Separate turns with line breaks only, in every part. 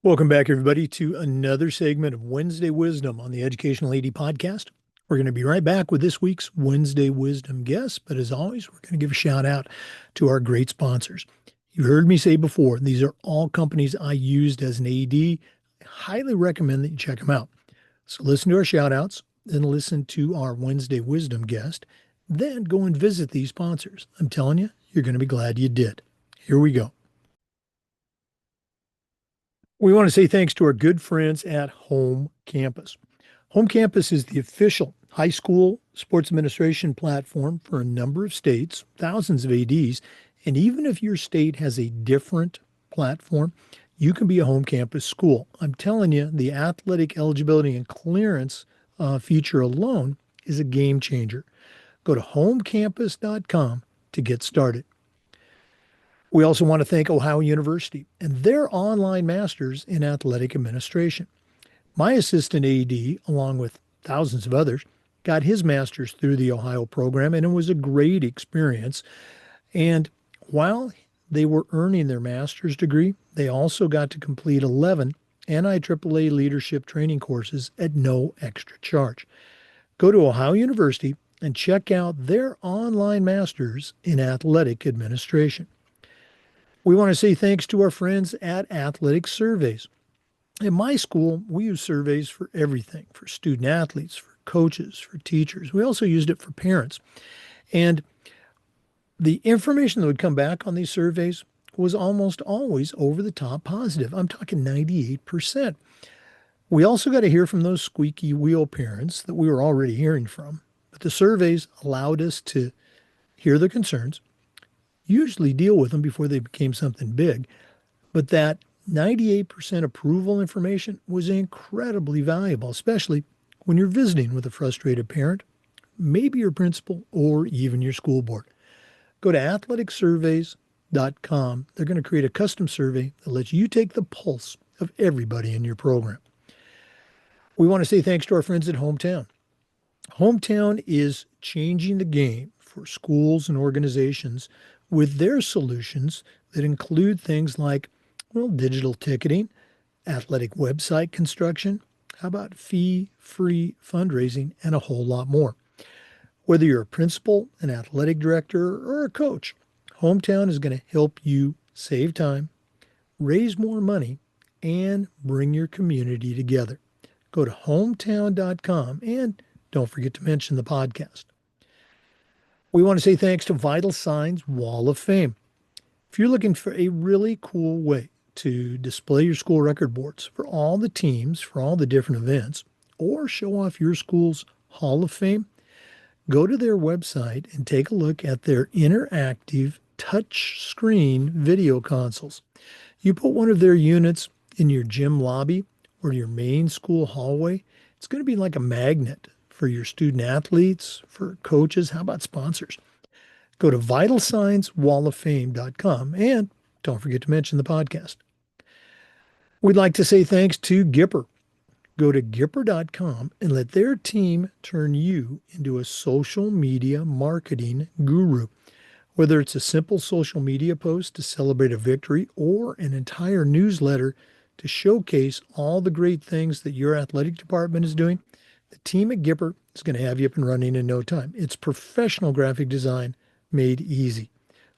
Welcome back, everybody, to another segment of Wednesday Wisdom on the Educational AD Podcast. We're going to be right back with this week's Wednesday Wisdom guest, but as always, we're going to give a shout out to our great sponsors. You heard me say before, these are all companies I used as an AD. I highly recommend that you check them out. So listen to our shout outs, then listen to our Wednesday Wisdom guest, then go and visit these sponsors. I'm telling you, you're going to be glad you did. Here we go. We want to say thanks to our good friends at Home Campus. Home Campus is the official high school sports administration platform for a number of states, thousands of ADs, and even if your state has a different platform, you can be a home campus school. I'm telling you, the athletic eligibility and clearance feature alone is a game changer. Go to homecampus.com to get started. We also want to thank Ohio University and their online masters in athletic administration. My assistant AD, along with thousands of others, got his master's through the Ohio program, and it was a great experience. And while they were earning their master's degree, they also got to complete 11 NIAAA leadership training courses at no extra charge. Go to Ohio University and check out their online masters in athletic administration. We want to say thanks to our friends at Athletic Surveys. In my school, we use surveys for everything, for student athletes, for coaches, for teachers. We also used it for parents. And the information that would come back on these surveys was almost always over the top positive. I'm talking 98%. We also got to hear from those squeaky wheel parents that we were already hearing from. But the surveys allowed us to hear their concerns, usually deal with them before they became something big. But that 98% approval information was incredibly valuable, especially when you're visiting with a frustrated parent, maybe your principal, or even your school board. Go to athleticsurveys.com. They're going to create a custom survey that lets you take the pulse of everybody in your program. We want to say thanks to our friends at Hometown. Hometown is changing the game for schools and organizations with their solutions that include things like, digital ticketing, athletic website construction, how about fee-free fundraising, and a whole lot more. Whether you're a principal, an athletic director, or a coach, Hometown is going to help you save time, raise more money, and bring your community together. Go to hometown.com and don't forget to mention the podcast. We want to say thanks to Vital Signs Wall of Fame. If you're looking for a really cool way to display your school record boards for all the teams, for all the different events, or show off your school's Hall of Fame, go to their website and take a look at their interactive touch screen video consoles. You put one of their units in your gym lobby or your main school hallway, it's going to be like a magnet for your student athletes, for coaches. How about sponsors? Go to vitalsignswalloffame.com and don't forget to mention the podcast. We'd like to say thanks to Gipper. Go to Gipper.com and let their team turn you into a social media marketing guru. Whether it's a simple social media post to celebrate a victory or an entire newsletter to showcase all the great things that your athletic department is doing, the team at Gipper is going to have you up and running in no time. It's professional graphic design made easy.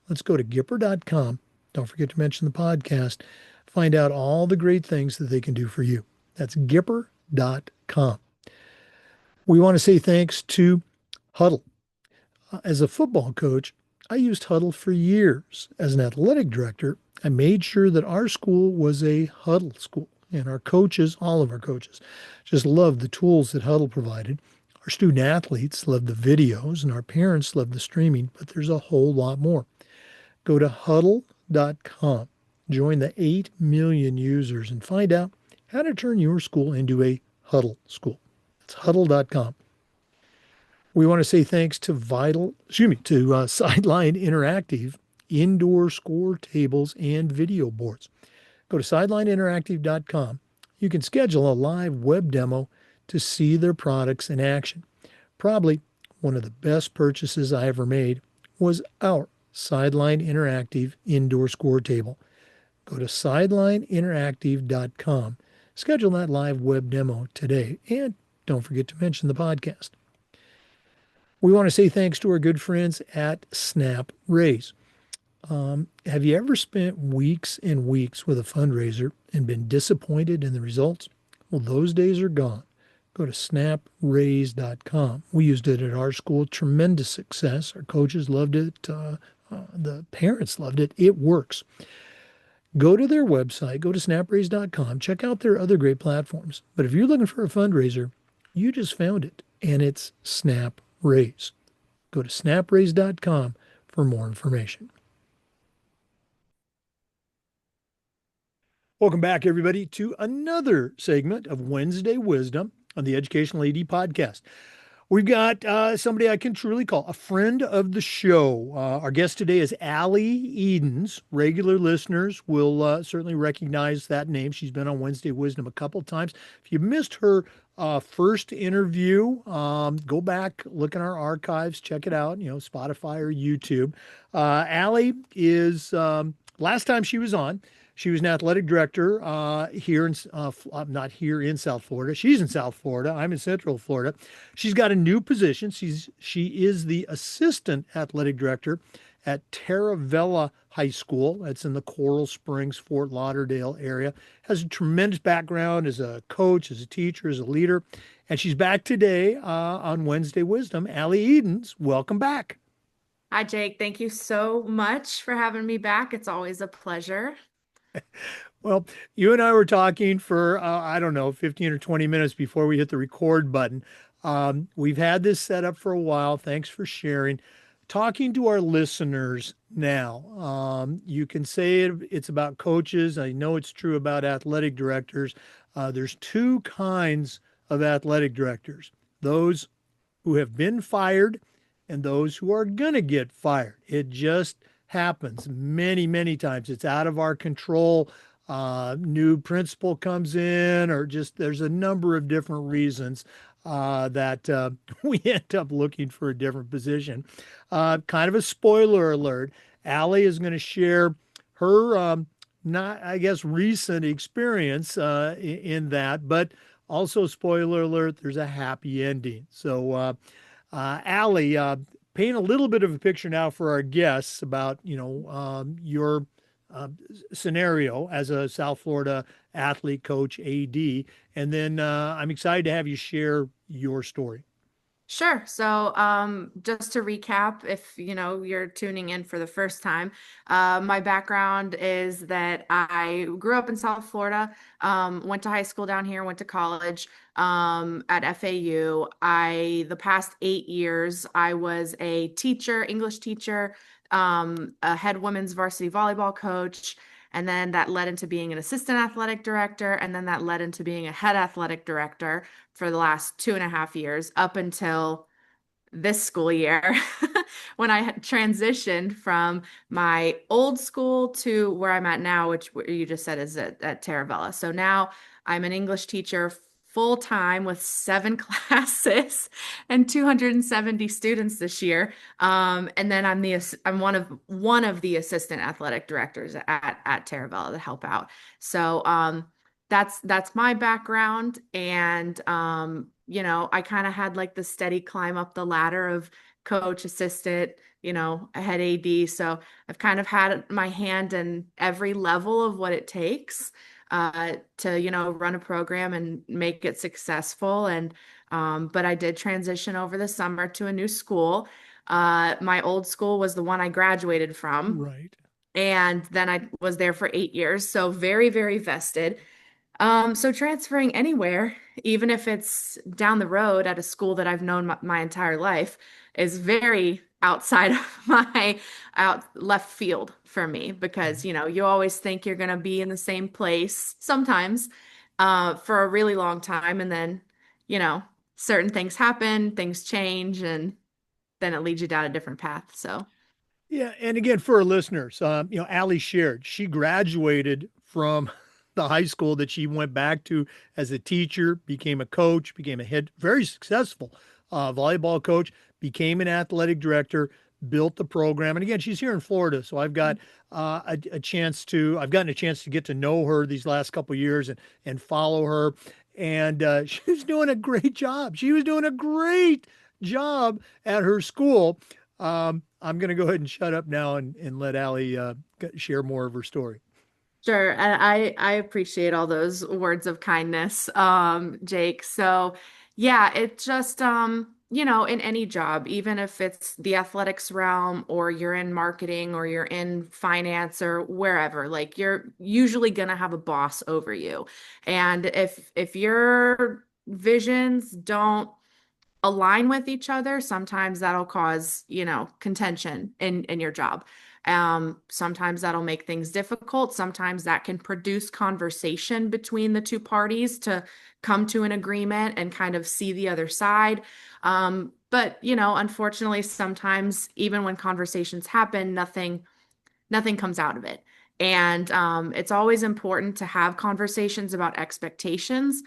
Let's go to Gipper.com. Don't forget to mention the podcast. Find out all the great things that they can do for you. That's Gipper.com. We want to say thanks to Huddle. As a football coach, I used Huddle for years. As an athletic director, I made sure that our school was a Huddle school. And our coaches, all of our coaches, just loved the tools that Huddle provided. Our student athletes loved the videos, and our parents loved the streaming, but there's a whole lot more. Go to huddle.com, join the 8 million users, and find out how to turn your school into a Huddle school. That's huddle.com. We want to say thanks to Sideline Interactive indoor score tables and video boards. Go to sidelineinteractive.com. You can schedule a live web demo to see their products in action. Probably one of the best purchases I ever made was our Sideline Interactive indoor score table. Go to sidelineinteractive.com. Schedule that live web demo today. And don't forget to mention the podcast. We want to say thanks to our good friends at Snap Raise. Have you ever spent weeks and weeks with a fundraiser and been disappointed in the results? Well, those days are gone. Go to snapraise.com. We used it at our school. Tremendous success. Our coaches loved it. The parents loved it. It works. Go to their website, go to snapraise.com, check out their other great platforms. But if you're looking for a fundraiser, you just found it, and it's Snap Raise. Go to snapraise.com for more information. Welcome back, everybody, to another segment of Wednesday Wisdom on the Educational AD Podcast. We've got somebody I can truly call a friend of the show. Our guest today is Allie Edens. Regular listeners will certainly recognize that name. She's been on Wednesday Wisdom a couple times. If you missed her first interview, go back, look in our archives, check it out, Spotify or YouTube. Allie is, last time she was on, she was an athletic director here in, not here in South Florida. She's in South Florida. I'm in Central Florida. She's got a new position. She is the assistant athletic director at Travella High School. That's in the Coral Springs, Fort Lauderdale area. Has a tremendous background as a coach, as a teacher, as a leader. And she's back today on Wednesday Wisdom. Allie Edens, welcome back.
Hi, Jake. Thank you so much for having me back. It's always a pleasure.
Well, you and I were talking for, I don't know, 15 or 20 minutes before we hit the record button. We've had this set up for a while. Thanks for sharing. Talking to our listeners now, you can say it's about coaches. I know it's true about athletic directors. There's two kinds of athletic directors, those who have been fired and those who are going to get fired. It just happens many, many times. It's out of our control. New principal comes in, or just there's a number of different reasons that we end up looking for a different position. Kind of a spoiler alert. Allie is going to share her, not, I guess, recent experience in that, but also, spoiler alert, there's a happy ending. So, Allie, paint a little bit of a picture now for our guests about, your scenario as a South Florida athlete, coach, AD, and then I'm excited to have you share your story.
Sure. So, just to recap, if you're tuning in for the first time, my background is that I grew up in South Florida, went to high school down here, went to college at FAU. The past 8 years, I was a teacher, English teacher, a head women's varsity volleyball coach. And then that led into being an assistant athletic director. And then that led into being a head athletic director for the last 2.5 years up until this school year when I had transitioned from my old school to where I'm at now, which you just said is at Travella. So now I'm an English teacher full time with 7 classes and 270 students this year. And then I'm one of the assistant athletic directors at Travella to help out. So that's my background. And I kind of had like the steady climb up the ladder of coach, assistant, a head AD. So I've kind of had my hand in every level of what it takes to run a program and make it successful. And but I did transition over the summer to a new school. My old school was the one I graduated from.
Right.
And then I was there for 8 years. So very, very vested. So transferring anywhere, even if it's down the road at a school that I've known my entire life, is very outside of my out left field for me because, you always think you're going to be in the same place sometimes, for a really long time. And then, certain things happen, things change, and then it leads you down a different path. So.
Yeah, and again, for our listeners, Allie shared she graduated from the high school that she went back to as a teacher, became a coach, became a head, very successful volleyball coach, became an athletic director, built the program. And again, she's here in Florida, so I've got I've gotten a chance to get to know her these last couple of years and follow her. And she was doing a great job. She was doing a great job at her school. I'm going to go ahead and shut up now and let Allie share more of her story.
Sure. And I appreciate all those words of kindness, Jake. So yeah, it just in any job, even if it's the athletics realm or you're in marketing or you're in finance or wherever, like you're usually gonna have a boss over you. And if your visions don't align with each other, sometimes that'll cause, contention in your job. Sometimes that'll make things difficult. Sometimes that can produce conversation between the two parties to come to an agreement and kind of see the other side. But unfortunately, sometimes even when conversations happen, nothing comes out of it. And it's always important to have conversations about expectations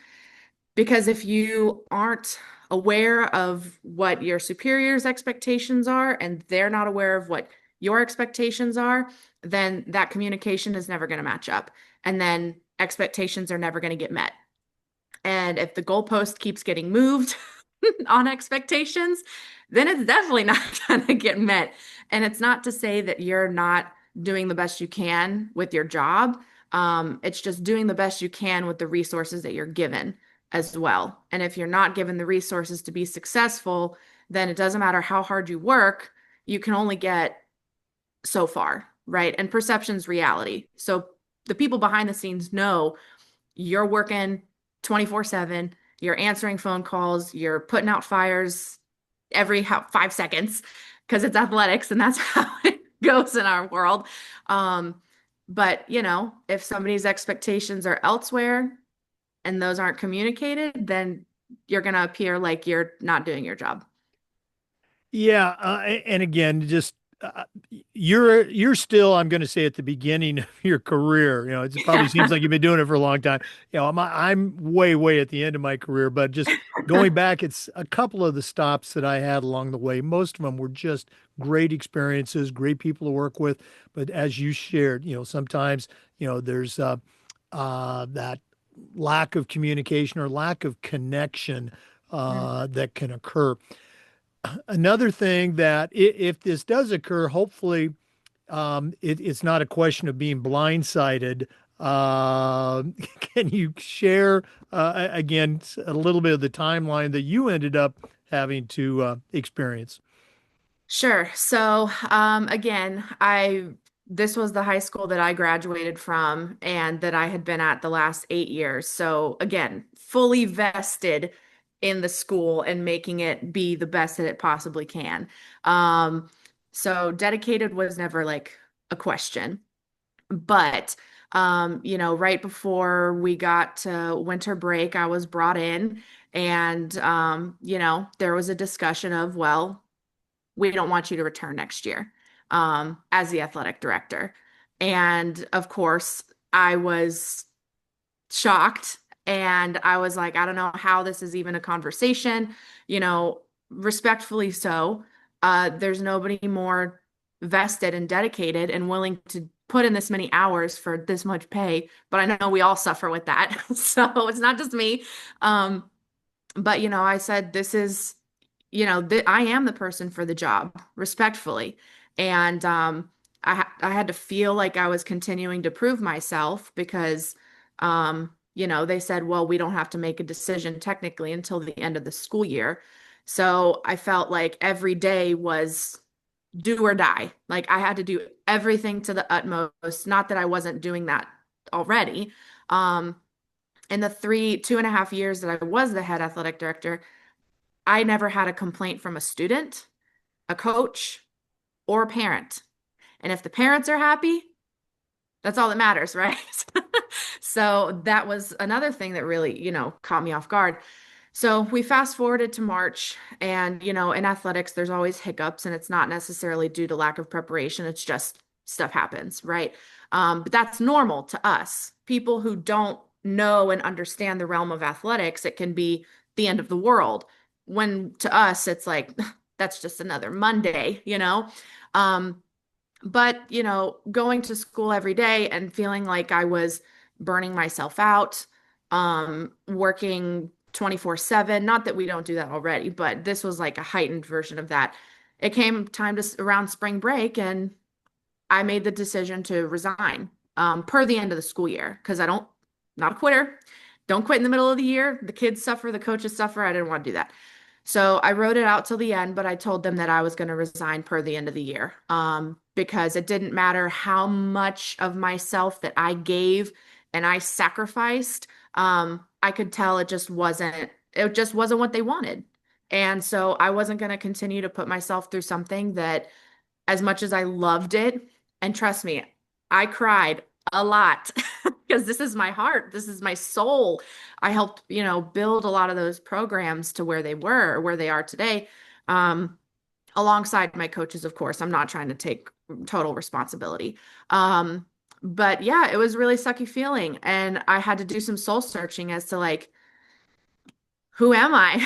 because if you aren't aware of what your superiors' expectations are and they're not aware of what your expectations are, then that communication is never going to match up. And then expectations are never going to get met. And if the goalpost keeps getting moved on expectations, then it's definitely not going to get met. And it's not to say that you're not doing the best you can with your job. It's just doing the best you can with the resources that you're given as well. And if you're not given the resources to be successful, then it doesn't matter how hard you work, you can only get so far, right? And perception's reality. So the people behind the scenes know you're working 24/7, you're answering phone calls, you're putting out fires every 5 seconds because it's athletics and that's how it goes in our world. But if somebody's expectations are elsewhere and those aren't communicated, then you're going to appear like you're not doing your job.
Yeah, and again, just you're still, I'm going to say, at the beginning of your career. It probably seems like you've been doing it for a long time. I'm way at the end of my career, but just going back, it's a couple of the stops that I had along the way. Most of them were just great experiences, great people to work with. But as you shared, sometimes there's that lack of communication or lack of connection
Mm.
that can occur. Another thing that if this does occur, hopefully it's not a question of being blindsided. Uh, can you share again a little bit of the timeline that you ended up having to experience?
Sure. So, again, this was the high school that I graduated from and that I had been at the last 8 years. So, again, fully vested in the school and making it be the best that it possibly can. Um, so dedicated was never like a question. But right before we got to winter break, I was brought in and there was a discussion of, well, we don't want you to return next year as the athletic director. And of course, I was shocked and I was like, I don't know how this is even a conversation, you know, respectfully so. There's nobody more vested and dedicated and willing to put in this many hours for this much pay, but I know we all suffer with that. So it's not just me. Um, but I said this is I am the person for the job, respectfully. And I had to feel like I was continuing to prove myself because they said, well, we don't have to make a decision technically until the end of the school year. So I felt like every day was do or die. Like I had to do everything to the utmost. Not that I wasn't doing that already. Um, in the 2.5 years that I was the head athletic director, I never had a complaint from a student, a coach, or a parent. And if the parents are happy, that's all that matters, right? So that was another thing that really, caught me off guard. So we fast forwarded to March, and in athletics, there's always hiccups, and it's not necessarily due to lack of preparation. It's just stuff happens, right? But that's normal to us. People who don't know and understand the realm of athletics, it can be the end of the world. When to us, it's like that's just another Monday, you know? Um, but, going to school every day and feeling like I was burning myself out, working 24/7, not that we don't do that already, but this was like a heightened version of that. It came time to around spring break, and I made the decision to resign per the end of the school year because not a quitter. Don't quit in the middle of the year. The kids suffer, the coaches suffer. I didn't want to do that. So I wrote it out till the end, but I told them that I was going to resign per the end of the year because it didn't matter how much of myself that I gave and I sacrificed. I could tell it just wasn't what they wanted. And so I wasn't going to continue to put myself through something that, as much as I loved it, and trust me, I cried a lot because this is my heart, this is my soul. I helped, build a lot of those programs to where they were, or where they are today, um, alongside my coaches, of course. I'm not trying to take total responsibility. But yeah, it was really sucky feeling, and I had to do some soul searching as to like, who am I?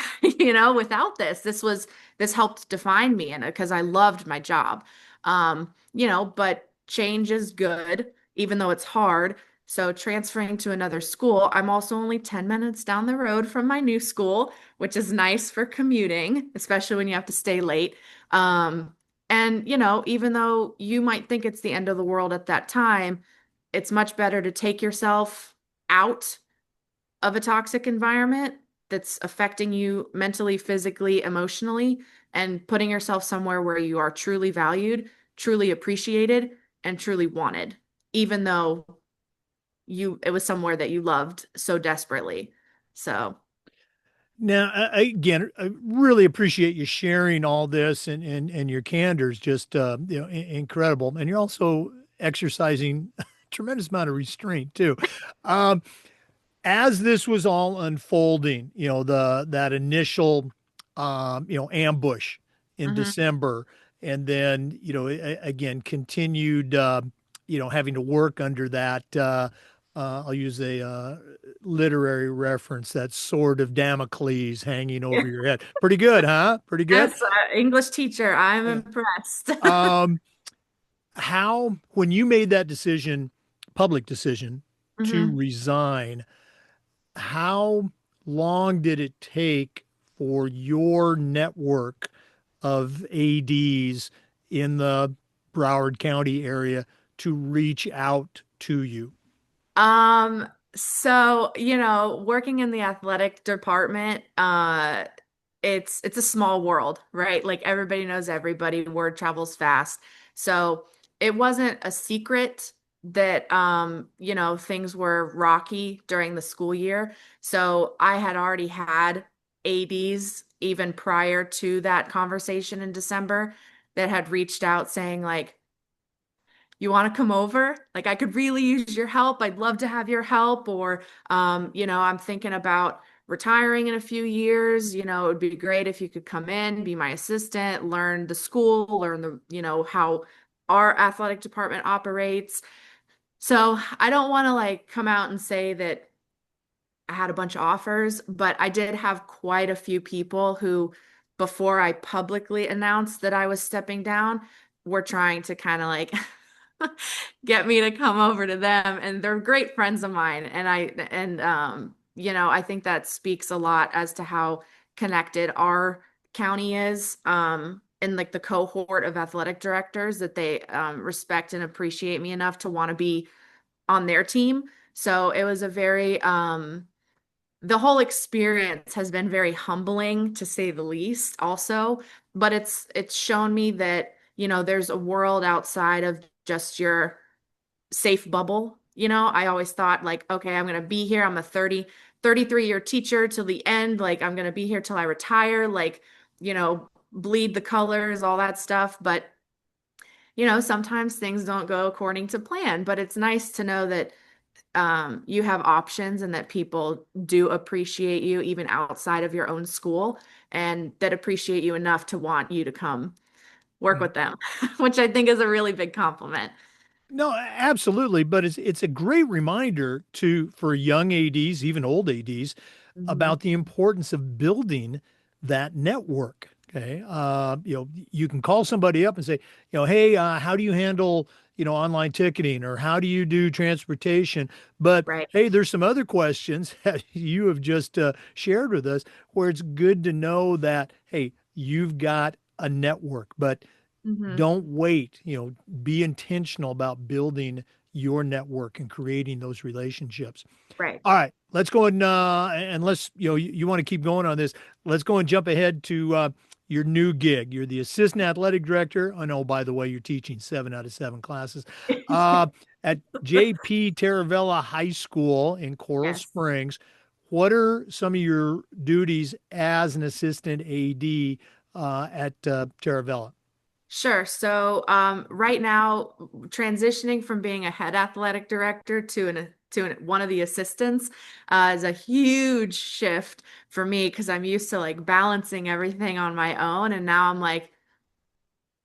Without this helped define me, and because I loved my job. But change is good, even though it's hard. So transferring to another school, I'm also only 10 minutes down the road from my new school, which is nice for commuting, especially when you have to stay late. And even though you might think it's the end of the world at that time, it's much better to take yourself out of a toxic environment that's affecting you mentally, physically, emotionally, and putting yourself somewhere where you are truly valued, truly appreciated, and truly wanted, even though it was somewhere that you loved so desperately. So,
Now, again, I really appreciate you sharing all this, and your candor is just incredible. And you're also exercising a tremendous amount of restraint too. Um, as this was all unfolding, that initial ambush in
mhm.
December, and then again continued having to work under that. I'll use a literary reference, that sword of Damocles hanging over your head. Pretty good, huh? Pretty good.
Yes, English teacher, I'm
Yeah.
impressed.
Um, how, when you made that decision, public decision to
hmm
resign, how long did it take for your network of ADs in the Broward County area to reach out to you?
So, working in the athletic department, it's a small world, right? Like everybody knows everybody, word travels fast. So it wasn't a secret that things were rocky during the school year. So I had already had ADs even prior to that conversation in December that had reached out saying like, you want to come over? Like, I could really use your help. I'd love to have your help. Or, I'm thinking about retiring in a few years. It would be great if you could come in, be my assistant, learn the school, learn how our athletic department operates. So I don't want to like come out and say that I had a bunch of offers, but I did have quite a few people who, before I publicly announced that I was stepping down, were trying to kind of like get me to come over to them. And they're great friends of mine. I think that speaks a lot as to how connected our county is, and like the cohort of athletic directors, that they respect and appreciate me enough to want to be on their team. So it was the whole experience has been very humbling, to say the least, also. But it's shown me that, there's a world outside of just your safe bubble. I always thought like, okay, I'm going to be here. I'm a 33-year teacher till the end. Like, I'm going to be here till I retire, like, bleed the colors, all that stuff. But, sometimes things don't go according to plan, but it's nice to know that you have options, and that people do appreciate you even outside of your own school, and that appreciate you enough to want you to come work
Yeah.
with them, which I think is a really big compliment.
No, absolutely, but it's a great reminder to for young ADs, even old ADs,
Mhm.
about the importance of building that network. Okay. You can call somebody up and say, hey, how do you handle, online ticketing, or how do you do transportation? But
Right.
hey, there's some other questions that you have just shared with us where it's good to know that, hey, you've got a network, but
Hmm.
don't wait, be intentional about building your network and creating those relationships.
Right.
All right, let's go and let's, you want to keep going on this. Let's go and jump ahead to your new gig. You're the assistant athletic director. I know, by the way, you're teaching 7 out of 7 classes uh, at JP Travella High School in Coral
Yes.
Springs. What are some of your duties as an assistant AD at Taravella?
Sure. So, right now, transitioning from being a head athletic director one of the assistants is a huge shift for me because I'm used to like balancing everything on my own, and now I'm like,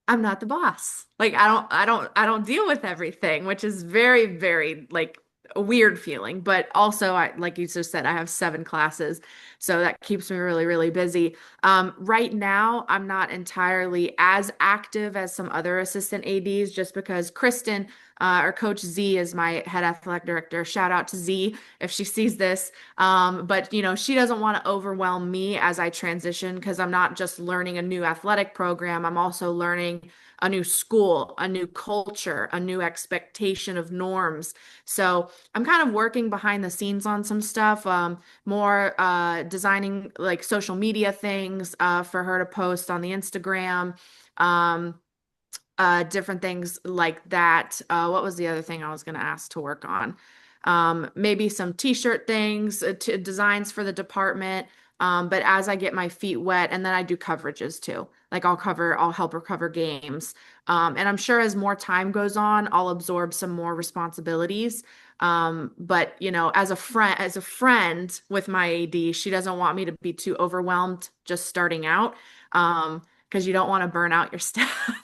I'm not the boss. Like I don't deal with everything, which is very, very like a weird feeling. But also like you just said, I have 7 classes. So that keeps me really, really busy. Right now, I'm not entirely as active as some other assistant ADs just because Kristen, or Coach Z is my head athletic director. Shout out to Z if she sees this. But she doesn't want to overwhelm me as I transition because I'm not just learning a new athletic program, I'm also learning a new school, a new culture, a new expectation of norms. So I'm kind of working behind the scenes on some stuff, more designing like social media things for her to post on the Instagram. Um, different things like that. What was the other thing I was going to ask to work on? Maybe some t-shirt things, designs for the department. But as I get my feet wet, and then I do coverages too. Like I'll help her cover games. And I'm sure as more time goes on, I'll absorb some more responsibilities. But as a friend with my AD, she doesn't want me to be too overwhelmed just starting out. Because you don't want to burn out your staff.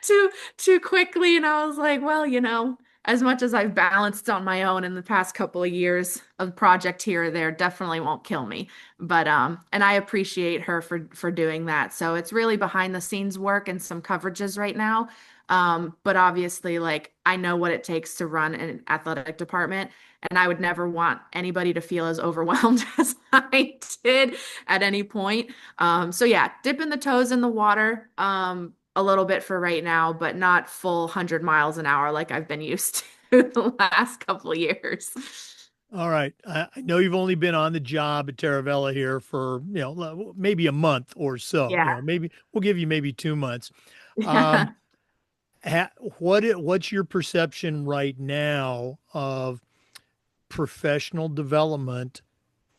too too quickly. And I was like, well, as much as I've balanced on my own in the past couple of years, a project here or there definitely won't kill me. But and I appreciate her for doing that. So it's really behind the scenes work and some coverages right now. But obviously, like I know what it takes to run an athletic department, and I would never want anybody to feel as overwhelmed as I did at any point. So yeah, dipping the toes in the water. A little bit for right now, but not full 100 miles an hour like I've been used to the last couple of years.
All right. I know you've only been on the job at Taravella here for, maybe a month or so.
Yeah.
Maybe we'll give you maybe 2 months. Um,
Yeah.
ha, what's your perception right now of professional development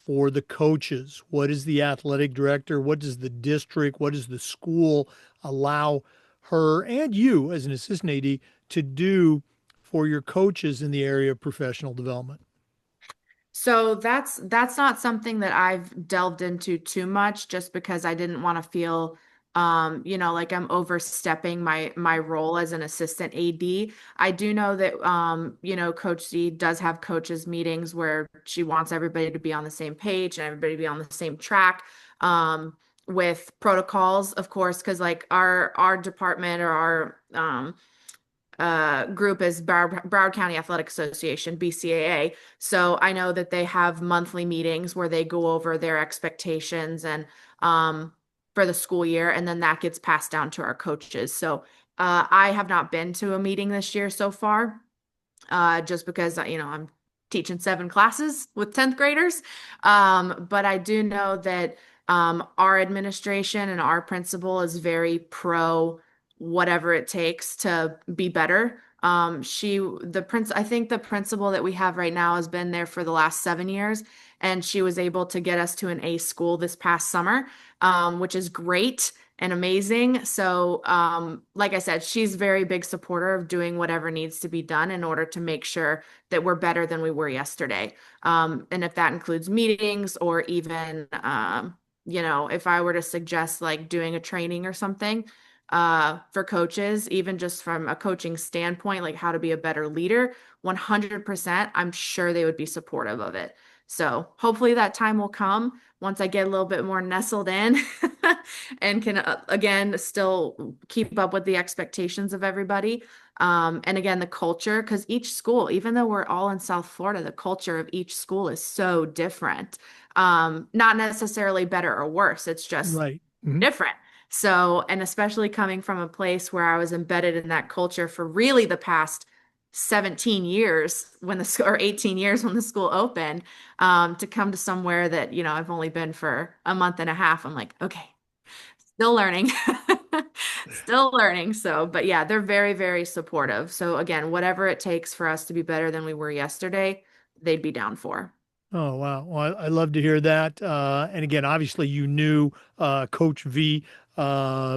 for the coaches? What is the athletic director? What does the district, what does the school allow her and you as an assistant AD to do for your coaches in the area of professional development?
So that's not something that I've delved into too much just because I didn't want to feel like I'm overstepping my role as an assistant AD. I do know that Coach Z does have coaches meetings where she wants everybody to be on the same page and everybody to be on the same track. With protocols, of course, because like our department or our group is Broward County Athletic Association, BCAA. So I know that they have monthly meetings where they go over their expectations and for the school year, and then that gets passed down to our coaches. So I have not been to a meeting this year so far, just because I'm teaching 7 classes with 10th graders. But I do know that our administration and our principal is very pro whatever it takes to be better. I think the principal that we have right now has been there for the last 7 years, and she was able to get us to an A school this past summer, which is great and amazing. So, like I said, she's very big supporter of doing whatever needs to be done in order to make sure that we're better than we were yesterday. And if that includes meetings or even, if I were to suggest like doing a training or something, for coaches, even just from a coaching standpoint, like how to be a better leader, 100%, I'm sure they would be supportive of it. So hopefully that time will come once I get a little bit more nestled in. and can again still keep up with the expectations of everybody. And again, the culture, because each school, even though we're all in South Florida, the culture of each school is so different. Not necessarily better or worse, it's just
Right. Mhm.
different. So, and especially coming from a place where I was embedded in that culture for really the past 17 years when or 18 years when the school opened, to come to somewhere that, I've only been for a month and a half, I'm like, okay, still learning. Still learning. So, but yeah, they're very, very supportive. So again, whatever it takes for us to be better than we were yesterday, they'd be down for.
Oh, wow. Well, I love to hear that. And again, obviously, you knew Coach V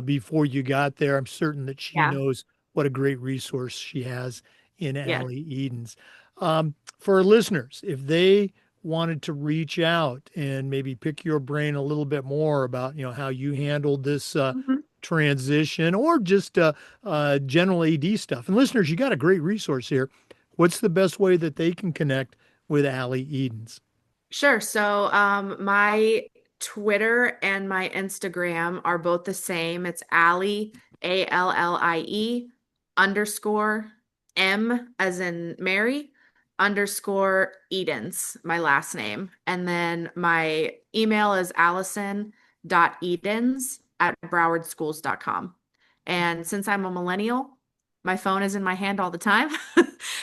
before you got there. I'm certain that she
Yeah.
knows what a great resource she has in
Yeah.
Allie Edens. For our listeners, if they wanted to reach out and maybe pick your brain a little bit more about, how you handled this
Mhm.
transition or just general AD stuff. And listeners, you got a great resource here. What's the best way that they can connect with Allie Edens?
Sure. So, my Twitter and my Instagram are both the same. It's Allie, Allie underscore M as in Mary underscore Edens, my last name. And then my email is allison.edens@browardschools.com. And since I'm a millennial, my phone is in my hand all the time.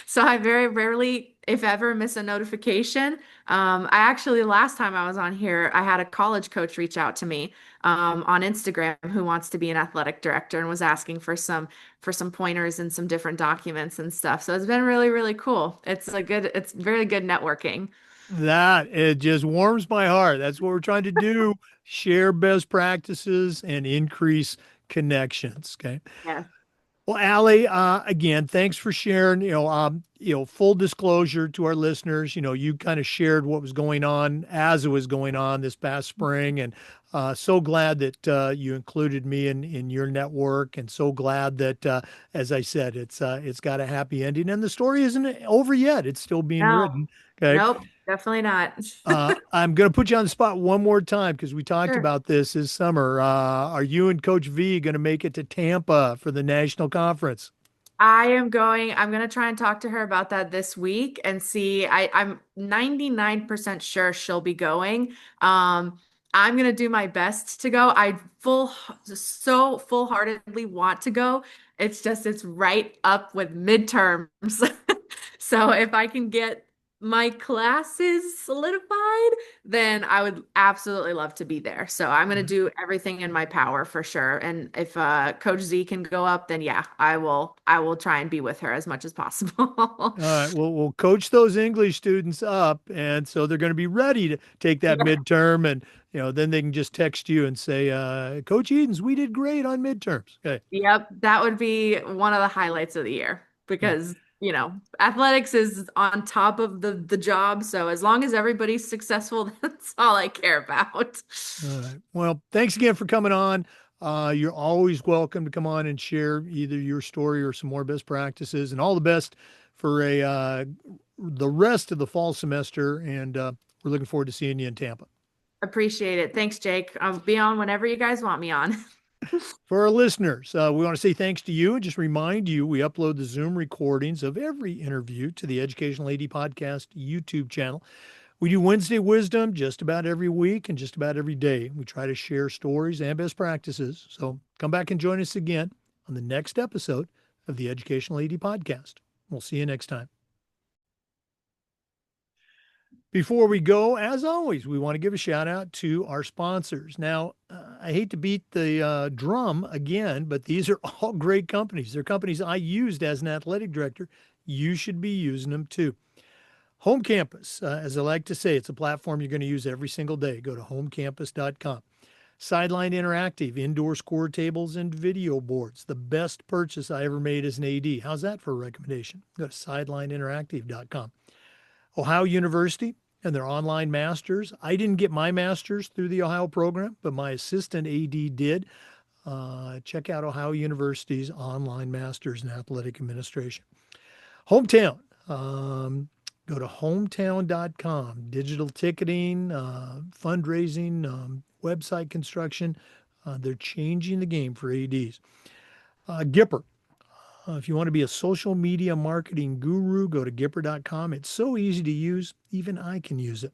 So I very rarely, if ever, miss a notification. I actually, last time I was on here, I had a college coach reach out to me on Instagram who wants to be an athletic director and was asking for some pointers and some different documents and stuff. So it's been really, really cool. It's very good networking.
That it just warms my heart. That's what we're trying to do. Share best practices and increase connections. Okay.
Yeah.
Well, Allie, again, thanks for sharing. Full disclosure to our listeners. You kind of shared what was going on as it was going on this past spring, and so glad that you included me in your network, and so glad that, as I said, it's got a happy ending, and the story isn't over yet. It's still being
No,
written. Okay.
nope, definitely not.
I'm going to put you on the spot one more time because we talked
Sure.
about this summer. Are you and Coach V going to make it to Tampa for the national conference?
I'm gonna try and talk to her about that this week and see. I'm 99% sure she'll be going. I'm gonna do my best to go. So full-heartedly want to go. It's right up with midterms. So if I can get my classes solidified, then I would absolutely love to be there. So I'm going to do everything in my power for sure. And if Coach Z can go up, then yeah, I will try and be with her as much as possible.
All right. Well, we'll coach those English students up, and so they're going to be ready to take that
Yeah.
midterm, and then they can just text you and say, "Coach Edens, we did great on midterms." Okay.
Yep, that would be one of the highlights of the year
Yeah.
because, athletics is on top of the job. So as long as everybody's successful, that's all I care about.
All right. Well, thanks again for coming on. You're always welcome to come on and share either your story or some more best practices, and all the best for a the rest of the fall semester. And we're looking forward to seeing you in Tampa.
Appreciate it. Thanks, Jake. I'll be on whenever you guys want me on.
For our listeners, we want to say thanks to you and just remind you we upload the Zoom recordings of every interview to the Educational AD Podcast YouTube channel. We do Wednesday Wisdom just about every week and just about every day. We try to share stories and best practices. So come back and join us again on the next episode of the Educational AD Podcast. We'll see you next time. Before we go, as always, we want to give a shout out to our sponsors. Now, I hate to beat the drum again, but these are all great companies. They're companies I used as an athletic director. You should be using them too. Home Campus, as I like to say, it's a platform you're going to use every single day. Go to homecampus.com. Sideline Interactive, indoor score tables and video boards. The best purchase I ever made as an AD. How's that for a recommendation? Go to sidelineinteractive.com. Ohio University and their online masters. I didn't get my master's through the Ohio program, but my assistant AD did. Check out Ohio University's online masters in athletic administration. Hometown. Go to hometown.com. Digital ticketing, fundraising, website construction. They're changing the game for ADs. Gipper. If you want to be a social media marketing guru, go to Gipper.com. It's so easy to use, even I can use it.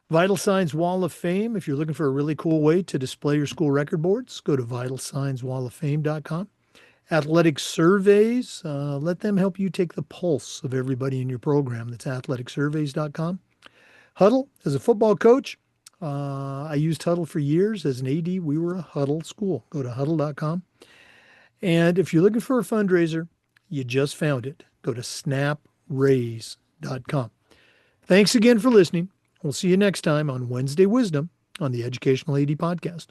Vital Signs Wall of Fame. If you're looking for a really cool way to display your school record boards, go to vitalsignswalloffame.com. Athletic surveys, let them help you take the pulse of everybody in your program. That's athleticsurveys.com. Huddle, as a football coach, I used Huddle for years. As an AD, we were a Huddle school. Go to huddle.com. And if you're looking for a fundraiser, you just found it. Go to snapraise.com. Thanks again for listening. We'll see you next time on Wednesday Wisdom on the Educational AD Podcast.